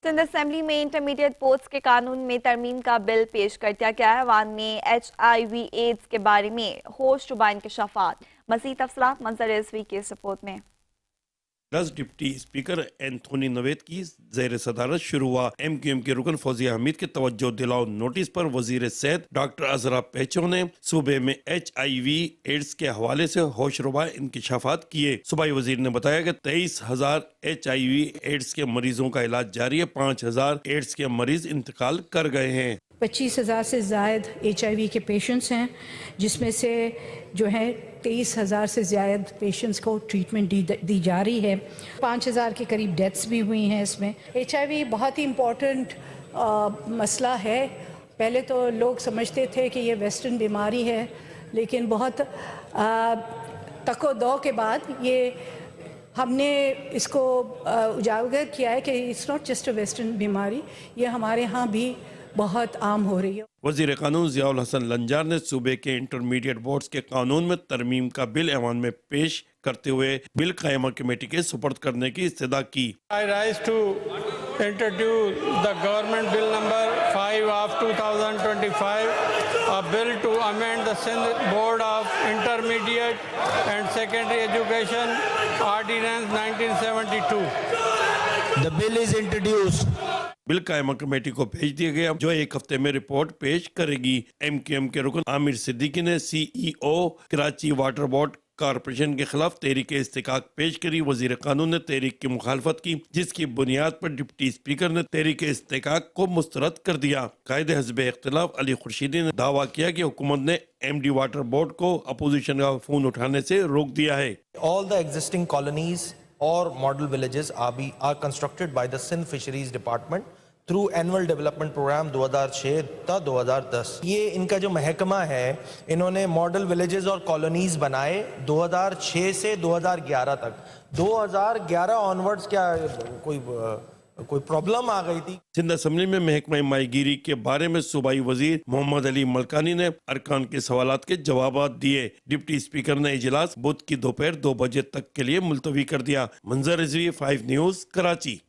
Sindh assembly में intermediate post के कानून में तरमीम का बिल पेश कर दिया गया है। ऐवान में HIV एड्स के बारे में होश रुबा इंकशाफात। मज़ीद तफसीलात मंजर रिजवी की इस रिपोर्ट में। डिप्टी स्पीकर एंथोनी नवेद की ज़ेर सदारत शुरू हुआ। MQM के रुकन फौजिया हमीद के तवज्जो दिलाओ नोटिस पर वजीर सेहत डॉक्टर अजरा पेचो ने सूबे में HIV एड्स के हवाले से होशरुबा इंकशाफात किए। सूबाई वजीर ने बताया कि 23,000 HIV एड्स के मरीजों का इलाज जारी है। 5,000 एड्स के मरीज इंतकाल कर गए हैं। 25,000 से ज़ायद HIV के पेशेंट्स हैं, जिसमें से जो है 23,000 से ज़्यादा पेशेंट्स को ट्रीटमेंट दी जा रही है। 5,000 के करीब डेथ्स भी हुई हैं। इसमें HIV बहुत ही इम्पोर्टेंट मसला है। पहले तो लोग समझते थे कि ये वेस्टर्न बीमारी है, लेकिन बहुत तको-दो के बाद ये हमने इसको उजागर किया है कि it's not just a western बीमारी, ये हमारे यहाँ भी बहुत आम हो रही है। वजीर कानून ज़ियाउल हसन लंजार ने सूबे के इंटरमीडिएट बोर्ड्स के कानून में तरमीम का बिल ऐवान में पेश करते हुए बिल कायमा कमेटी के सुपर्द करने की इस्तदा की। I rise to introduce the government bill number 5 of 2025, a bill to amend the Sindh Board of Intermediate and Secondary Education Ordinance 1972. The bill is introduced. Bill कायमा कमेटी को भेज दिया गया, जो एक हफ्ते में रिपोर्ट पेश करेगी। MQM के रुकन आमिर सिद्दीकी ने CEO Karachi water board corporation के खिलाफ तहरीक इस्तिकाक पेश करी। वजीर कानून ने तहरीक की मुखालफत की, जिसकी बुनियाद पर डिप्टी स्पीकर ने तहरीक इस्तिकाक को मुस्तरद कर दिया। कायदे हज़ब इख्तिलाफ अली खुर्शीदी ने दावा किया कि हुकूमत ने MD वाटर बोर्ड को अपोजिशन का फोन उठाने से रोक दिया है। All the existing colonies or model villages are constructed by the Sindh Fisheries Department through Annual Development Program 2006 ta 2010। ये इनका जो महकमा है, इन्होंने मॉडल विलेजेस और कॉलोनीज बनाए 2006 से 2011 तक। 2011 ऑनवर्ड्स क्या कोई प्रॉब्लम आ गई थी। सिंध असेंबली में महकमा माहीगीरी के बारे में सूबाई वजीर मोहम्मद अली मलकानी ने अरकान के सवालात के जवाब दिए। डिप्टी स्पीकर ने इजलास बुध की दोपहर 2 बजे तक के लिए मुलतवी कर दिया। मंजर रिजवी 5 न्यूज़ कराची।